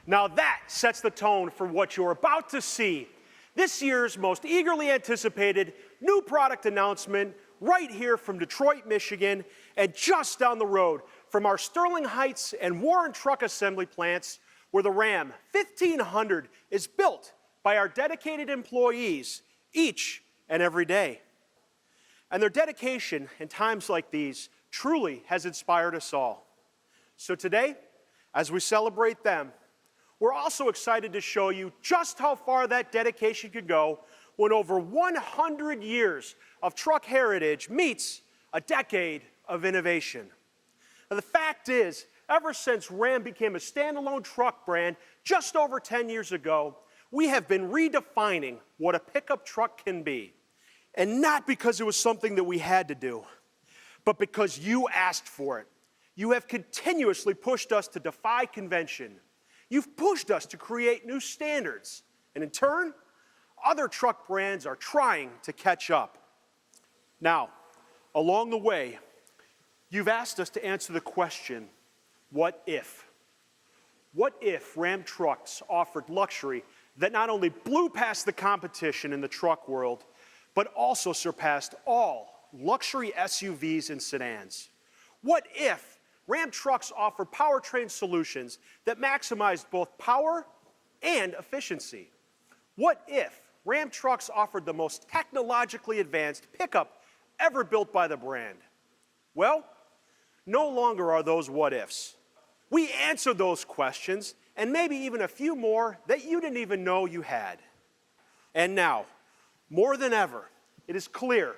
Now that sets the tone for what you're about to see. This year's most eagerly anticipated new product announcement right here from Detroit, Michigan, and just down the road from our Sterling Heights and Warren Truck Assembly plants, where the Ram 1500 is built by our dedicated employees each and every day. And their dedication in times like these truly has inspired us all. So today, as we celebrate them, we're also excited to show you just how far that dedication could go when over 100 years of truck heritage meets a decade of innovation. Now, the fact is, ever since Ram became a standalone truck brand just over 10 years ago, we have been redefining what a pickup truck can be. And not because it was something that we had to do, but because you asked for it. You have continuously pushed us to defy convention. You've pushed us to create new standards. And in turn, other truck brands are trying to catch up. Now, along the way, you've asked us to answer the question, what if? What if Ram trucks offered luxury that not only blew past the competition in the truck world, but also surpassed all luxury SUVs and sedans? What if Ram trucks offered powertrain solutions that maximized both power and efficiency? What if Ram trucks offered the most technologically advanced pickup ever built by the brand? Well, no longer are those what ifs. We answered those questions, and maybe even a few more that you didn't even know you had. And now, more than ever, it is clear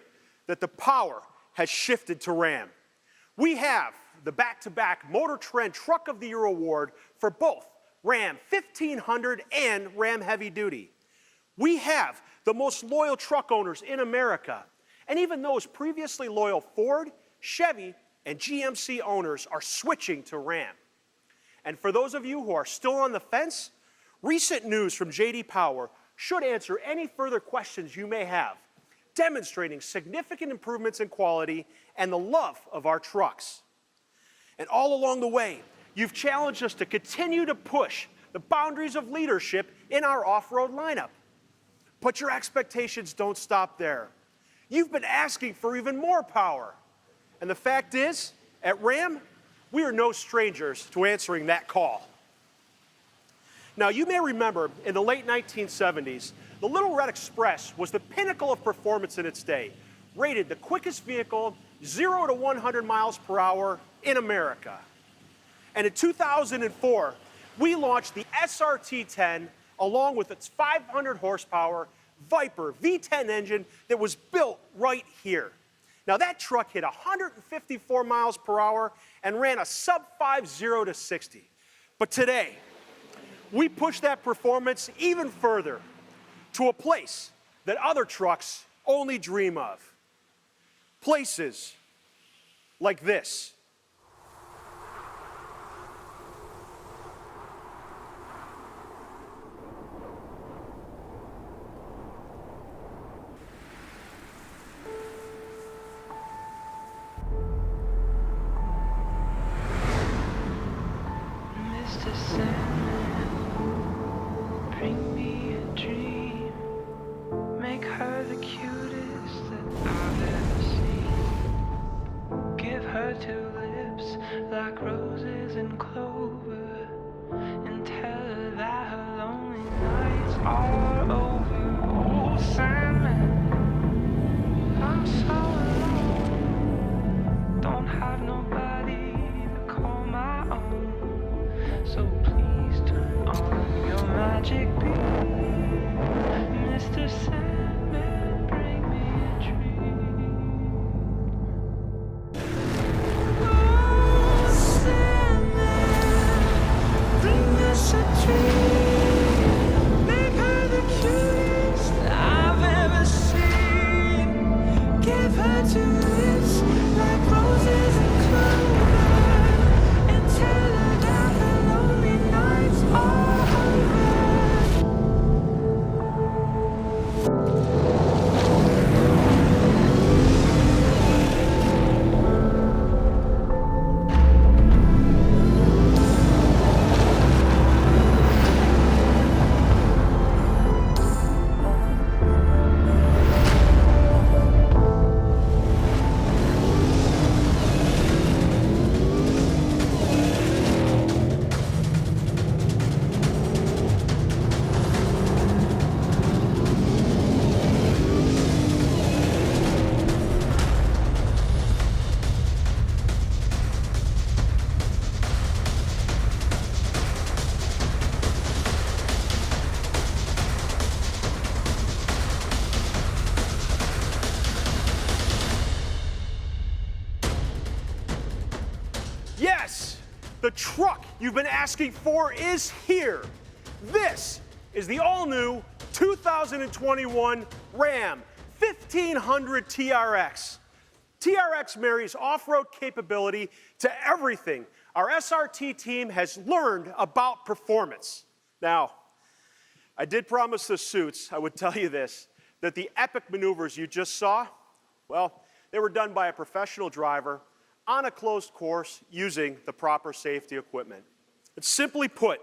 that the power has shifted to Ram. We have the back-to-back Motor Trend Truck of the Year award for both Ram 1500 and Ram Heavy Duty. We have the most loyal truck owners in America, and even those previously loyal Ford, Chevy, and GMC owners are switching to Ram. And for those of you who are still on the fence, recent news from J.D. Power should answer any further questions you may have, demonstrating significant improvements in quality and the love of our trucks. And all along the way, you've challenged us to continue to push the boundaries of leadership in our off-road lineup. But your expectations don't stop there. You've been asking for even more power. And the fact is, at Ram, we are no strangers to answering that call. Now, you may remember in the late 1970s, the Little Red Express was the pinnacle of performance in its day, rated the quickest vehicle 0 to 100 miles per hour in America. And in 2004, we launched the SRT-10 along with its 500 horsepower Viper V10 engine that was built right here. Now that truck hit 154 miles per hour and ran a sub-5 0 to 60. But today, we push that performance even further to a place that other trucks only dream of. Places like this. Mr. Sandman, bring me a dream. Make her the cutest that I've ever seen. Give her tulips like roses and clover, and tell her that her lonely nights are over. Oh, Sandman, I'm so alone. Don't have nobody to call my own. So please turn on your magic beam. Mr. Sandman, bring me a dream. Oh, Sandman, bring us a dream. Make her the The truck you've been asking for is here. This is the all-new 2021 Ram 1500 TRX. TRX marries off-road capability to everything our SRT team has learned about performance. Now, I did promise the suits, I would tell you this, that the epic maneuvers you just saw, well, they were done by a professional driver on a closed course using the proper safety equipment. But simply put,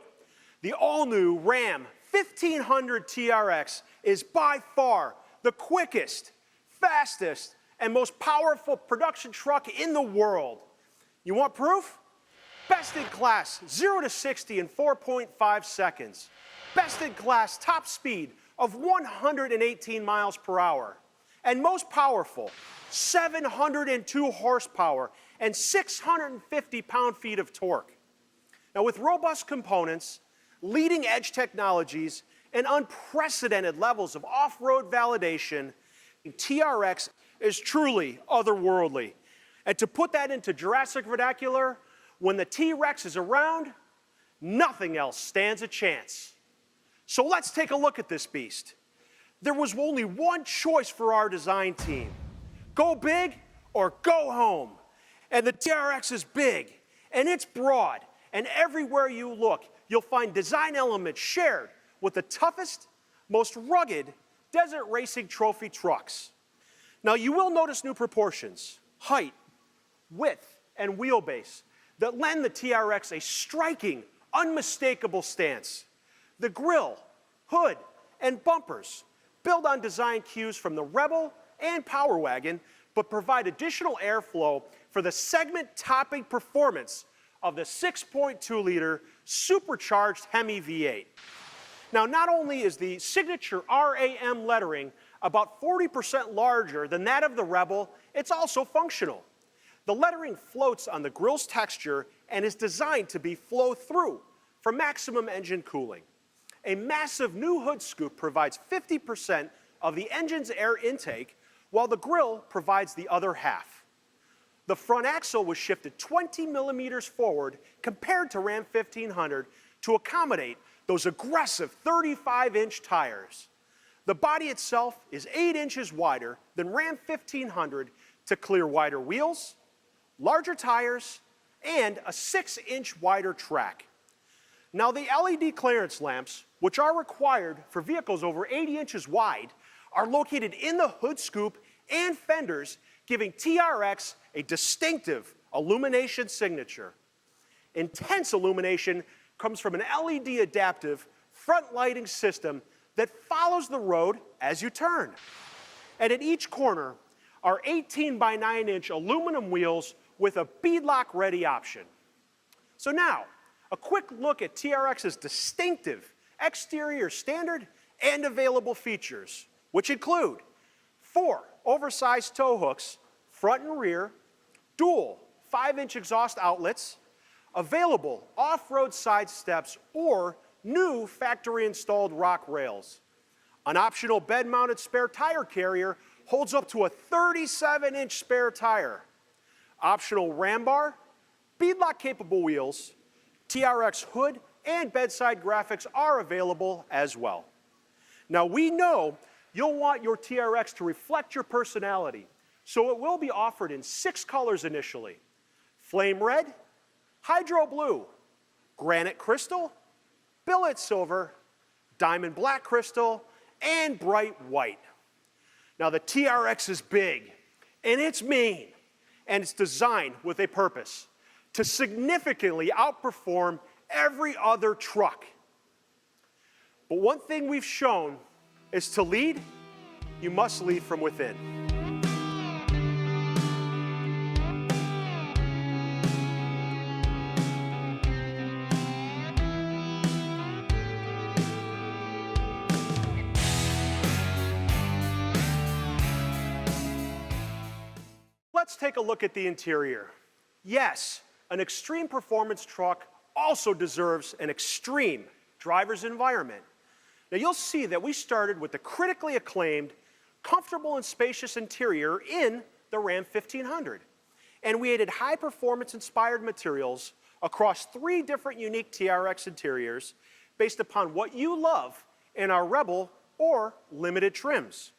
the all-new Ram 1500 TRX is by far the quickest, fastest, and most powerful production truck in the world. You want proof? Best in class, 0 to 60 in 4.5 seconds. Best in class top speed of 118 miles per hour. And most powerful, 702 horsepower and 650 pound-feet of torque. Now, with robust components, leading-edge technologies, and unprecedented levels of off-road validation, TRX is truly otherworldly. And to put that into Jurassic vernacular, when the T-Rex is around, nothing else stands a chance. So let's take a look at this beast. There was only one choice for our design team. Go big or go home. And the TRX is big, and it's broad, and everywhere you look, you'll find design elements shared with the toughest, most rugged desert racing trophy trucks. Now, you will notice new proportions, height, width, and wheelbase that lend the TRX a striking, unmistakable stance. The grille, hood, and bumpers build on design cues from the Rebel and Power Wagon, but provide additional airflow for the segment-topping performance of the 6.2-liter supercharged Hemi V8. Now, not only is the signature RAM lettering about 40% larger than that of the Rebel, it's also functional. The lettering floats on the grille's texture and is designed to be flow-through for maximum engine cooling. A massive new hood scoop provides 50% of the engine's air intake, while the grille provides the other half. The front axle was shifted 20 millimeters forward compared to Ram 1500 to accommodate those aggressive 35-inch tires. The body itself is 8 inches wider than Ram 1500 to clear wider wheels, larger tires, and a 6-inch wider track. Now, the LED clearance lamps, which are required for vehicles over 80 inches wide, are located in the hood scoop and fenders, giving TRX a distinctive illumination signature. Intense illumination comes from an LED adaptive front lighting system that follows the road as you turn. And at each corner are 18 by 9-inch aluminum wheels with a beadlock ready option. So now, a quick look at TRX's distinctive exterior standard and available features, which include 4 oversized tow hooks, front and rear, dual 5-inch exhaust outlets, available off-road side steps or new factory-installed rock rails. An optional bed-mounted spare tire carrier holds up to a 37-inch spare tire. Optional ram bar, beadlock-capable wheels, TRX hood and bedside graphics are available as well. Now, we know you'll want your TRX to reflect your personality, so it will be offered in 6 colors initially: flame red, hydro blue, granite crystal, billet silver, diamond black crystal, and bright white. Now, the TRX is big, and it's mean, and it's designed with a purpose: to significantly outperform every other truck. But one thing we've shown is to lead, you must lead from within. Let's take a look at the interior. Yes, an extreme performance truck also deserves an extreme driver's environment. Now, you'll see that we started with the critically acclaimed, comfortable and spacious interior in the Ram 1500. And we added high-performance inspired materials across 3 different unique TRX interiors based upon what you love in our Rebel or limited trims.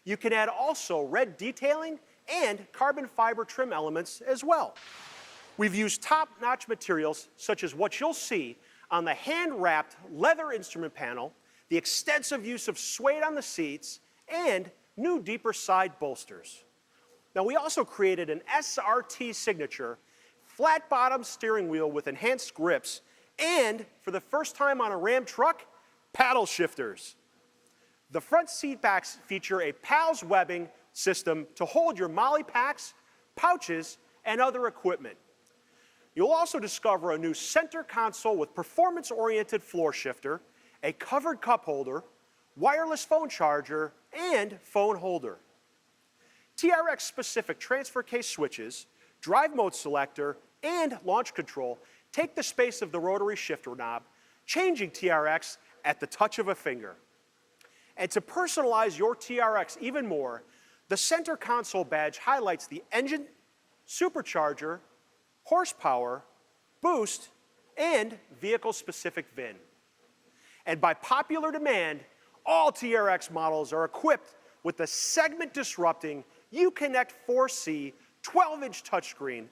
You can add also red detailing and carbon fiber trim elements as well. We've used top-notch materials such as what you'll see on the hand-wrapped leather instrument panel, the extensive use of suede on the seats, and new deeper side bolsters. Now, we also created an SRT signature flat-bottom steering wheel with enhanced grips, and for the first time on a Ram truck, paddle shifters. The front seat backs feature a PALS webbing system to hold your MOLLE packs, pouches, and other equipment. You'll also discover a new center console with performance-oriented floor shifter, a covered cup holder, wireless phone charger, and phone holder. TRX-specific transfer case switches, drive mode selector, and launch control take the space of the rotary shifter knob, changing TRX at the touch of a finger. And to personalize your TRX even more, the center console badge highlights the engine, supercharger, horsepower, boost, and vehicle-specific VIN. And by popular demand, all TRX models are equipped with the segment-disrupting Uconnect 4C 12-inch touchscreen,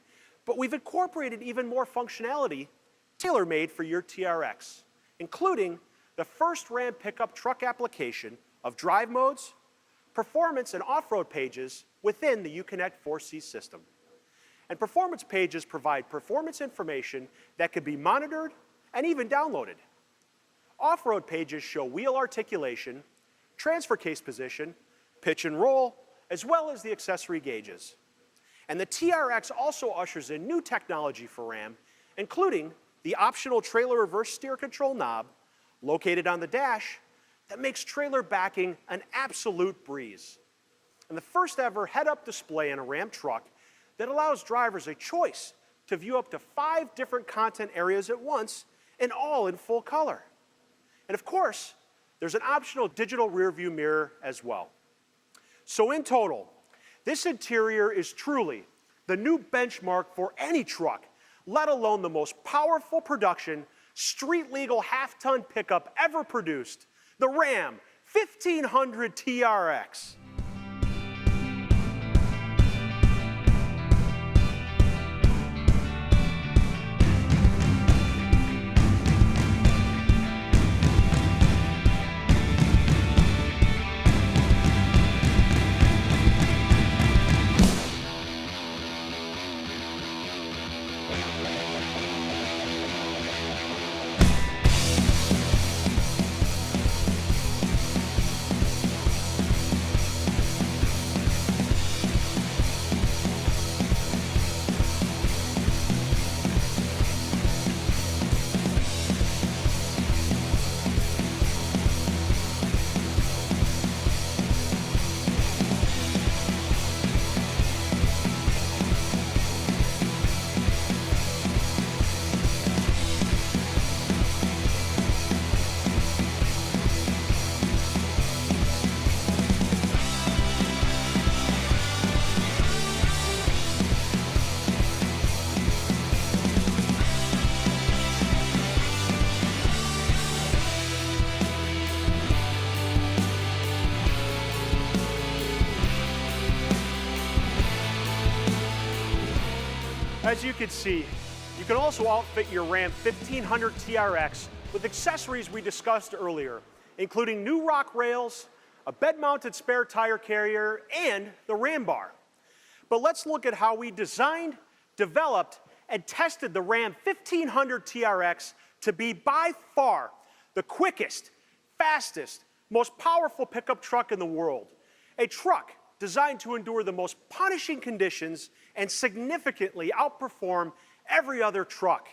but we've incorporated even more functionality tailor-made for your TRX, including the first Ram pickup truck application of drive modes, performance, and off-road pages within the Uconnect 4C system. And performance pages provide performance information that can be monitored and even downloaded. Off-road pages show wheel articulation, transfer case position, pitch and roll, as well as the accessory gauges. And the TRX also ushers in new technology for Ram, including the optional trailer reverse steer control knob located on the dash that makes trailer backing an absolute breeze. And the first ever head-up display in a Ram truck that allows drivers a choice to view up to 5 different content areas at once, and all in full color. And of course, there's an optional digital rear view mirror as well. So in total, this interior is truly the new benchmark for any truck, let alone the most powerful production, street-legal half-ton pickup ever produced, the Ram 1500 TRX. As you can see, you can also outfit your Ram 1500 TRX with accessories we discussed earlier, including new rock rails, a bed-mounted spare tire carrier, and the Ram bar. But let's look at how we designed, developed, and tested the Ram 1500 TRX to be by far the quickest, fastest, most powerful pickup truck in the world. A truck designed to endure the most punishing conditions and significantly outperform every other truck.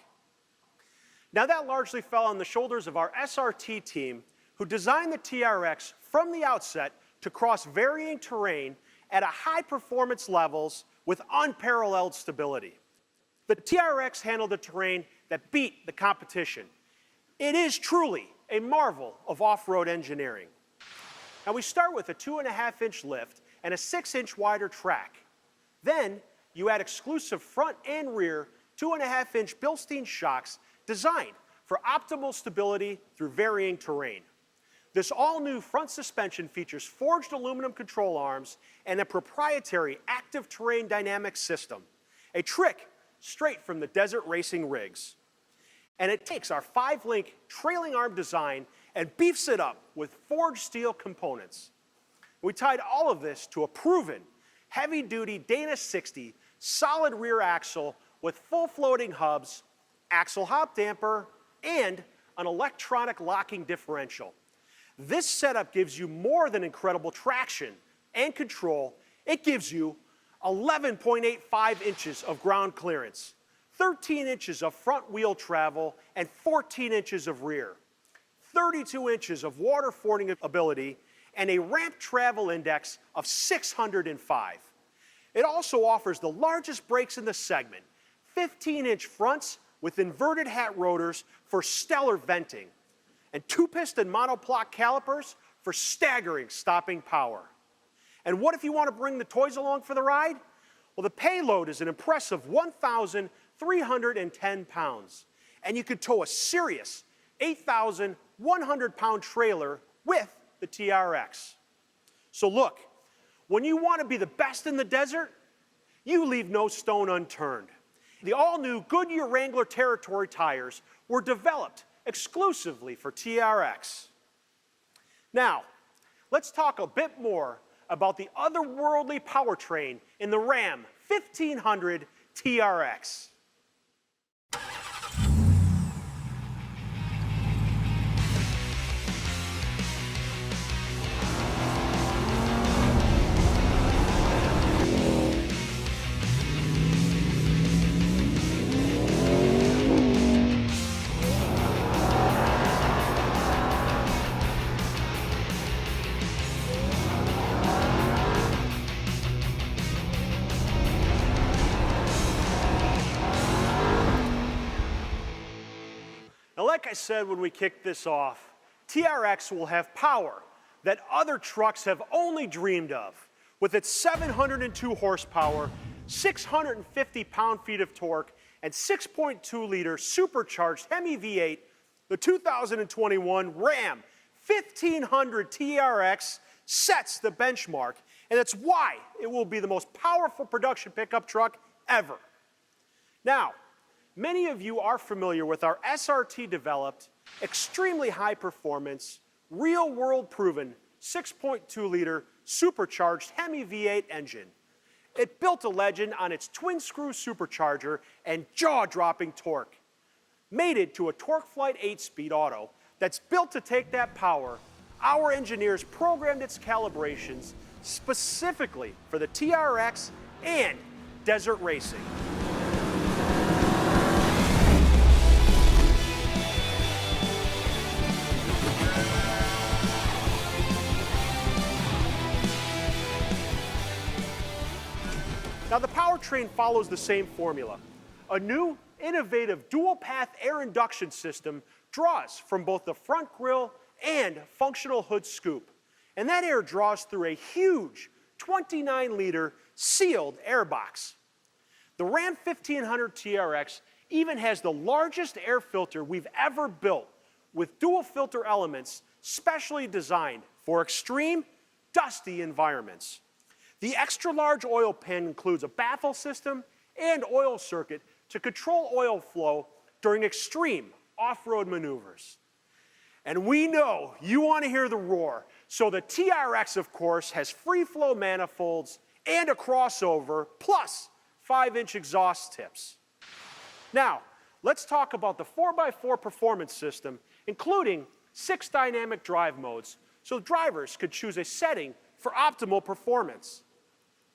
Now, that largely fell on the shoulders of our SRT team, who designed the TRX from the outset to cross varying terrain at a high performance levels with unparalleled stability. The TRX handled the terrain that beat the competition. It is truly a marvel of off-road engineering. Now, we start with a 2.5-inch lift and a 6-inch wider track. Then, you add exclusive front and rear 2.5-inch Bilstein shocks designed for optimal stability through varying terrain. This all-new front suspension features forged aluminum control arms and a proprietary active terrain dynamic system, a trick straight from the desert racing rigs. And it takes our 5-link trailing arm design and beefs it up with forged steel components. We tied all of this to a proven, heavy-duty Dana 60 solid rear axle with full floating hubs, axle hop damper, and an electronic locking differential. This setup gives you more than incredible traction and control. It gives you 11.85 inches of ground clearance, 13 inches of front wheel travel, and 14 inches of rear, 32 inches of water fording ability, and a ramp travel index of 605. It also offers the largest brakes in the segment, 15-inch fronts with inverted hat rotors for stellar venting, and 2-piston monoblock calipers for staggering stopping power. And what if you want to bring the toys along for the ride? Well, the payload is an impressive 1,310 pounds, and you could tow a serious 8,100-pound trailer with the TRX. So look, when you want to be the best in the desert, you leave no stone unturned. The all-new Goodyear Wrangler Territory tires were developed exclusively for TRX. Now, let's talk a bit more about the otherworldly powertrain in the Ram 1500 TRX. Now, like I said when we kicked this off, TRX will have power that other trucks have only dreamed of. With its 702 horsepower, 650 pound-feet of torque, and 6.2-liter supercharged Hemi V8, the 2021 Ram 1500 TRX sets the benchmark, and that's why it will be the most powerful production pickup truck ever. Now, many of you are familiar with our SRT-developed, extremely high-performance, real-world proven 6.2-liter supercharged Hemi V8 engine. It built a legend on its twin-screw supercharger and jaw-dropping torque. Mated to a TorqueFlite 8-speed auto that's built to take that power, our engineers programmed its calibrations specifically for the TRX and desert racing. Now, the powertrain follows the same formula. A new, innovative dual-path air induction system draws from both the front grille and functional hood scoop. And that air draws through a huge 29-liter sealed airbox. The Ram 1500 TRX even has the largest air filter we've ever built, with dual filter elements specially designed for extreme, dusty environments. The extra-large oil pan includes a baffle system and oil circuit to control oil flow during extreme off-road maneuvers. And we know you want to hear the roar, so the TRX, of course, has free-flow manifolds and a crossover, plus 5-inch exhaust tips. Now, let's talk about the 4x4 performance system, including 6 dynamic drive modes, so drivers could choose a setting for optimal performance.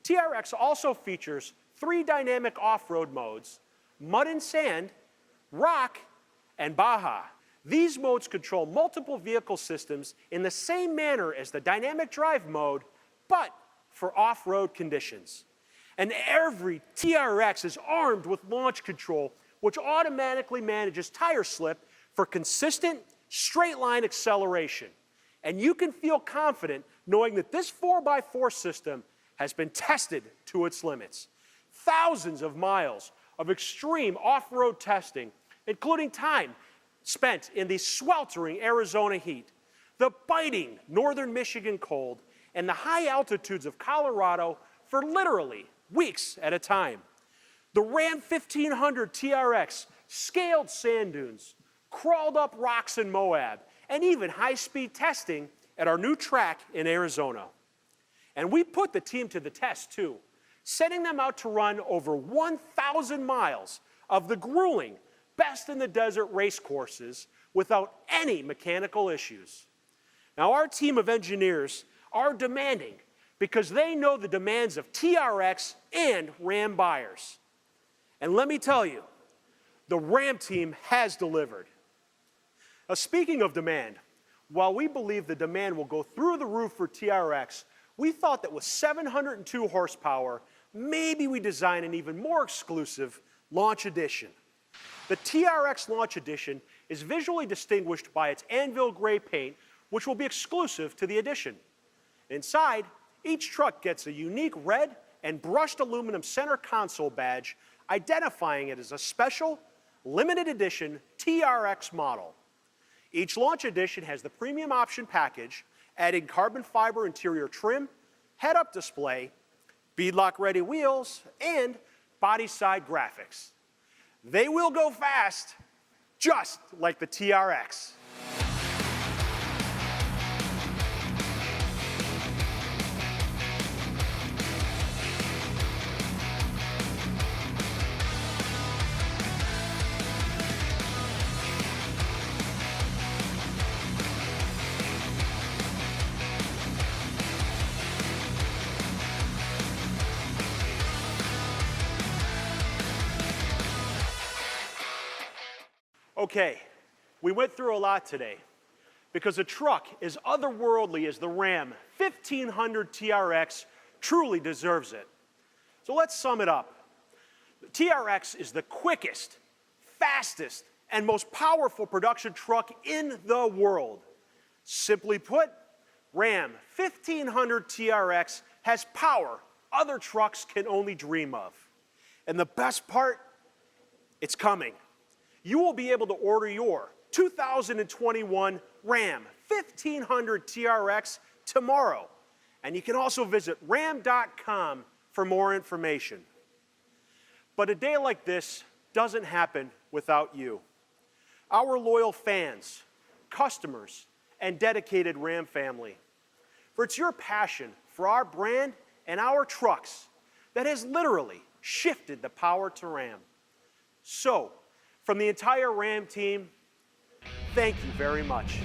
TRX also features 3 dynamic off-road modes: mud and sand, rock, and Baja. These modes control multiple vehicle systems in the same manner as the dynamic drive mode, but for off-road conditions. And every TRX is armed with launch control, which automatically manages tire slip for consistent, straight-line acceleration. And you can feel confident knowing that this 4x4 system has been tested to its limits. Thousands of miles of extreme off-road testing, including time spent in the sweltering Arizona heat, the biting northern Michigan cold, and the high altitudes of Colorado for literally weeks at a time. The Ram 1500 TRX scaled sand dunes, crawled up rocks in Moab, and even high-speed testing at our new track in Arizona. And we put the team to the test too, sending them out to run over 1,000 miles of the grueling best in the desert race courses without any mechanical issues. Now our team of engineers are demanding because they know the demands of TRX and Ram buyers. And let me tell you, the Ram team has delivered. Now, speaking of demand, while we believe the demand will go through the roof for TRX, we thought that with 702 horsepower, maybe we design an even more exclusive Launch Edition. The TRX Launch Edition is visually distinguished by its anvil gray paint, which will be exclusive to the edition. Inside, each truck gets a unique red and brushed aluminum center console badge, identifying it as a special, limited edition TRX model. Each Launch Edition has the premium option package, adding carbon fiber interior trim, head-up display, beadlock-ready wheels, and body-side graphics. They will go fast, just like the TRX. Okay, we went through a lot today because a truck as otherworldly as the Ram 1500 TRX truly deserves it. So let's sum it up. The TRX is the quickest, fastest, and most powerful production truck in the world. Simply put, Ram 1500 TRX has power other trucks can only dream of. And the best part, it's coming. You will be able to order your 2021 Ram 1500 TRX tomorrow. And you can also visit ram.com for more information. But a day like this doesn't happen without you. Our loyal fans, customers, and dedicated Ram family. For it's your passion for our brand and our trucks that has literally shifted the power to Ram. So, from the entire Ram team, thank you very much.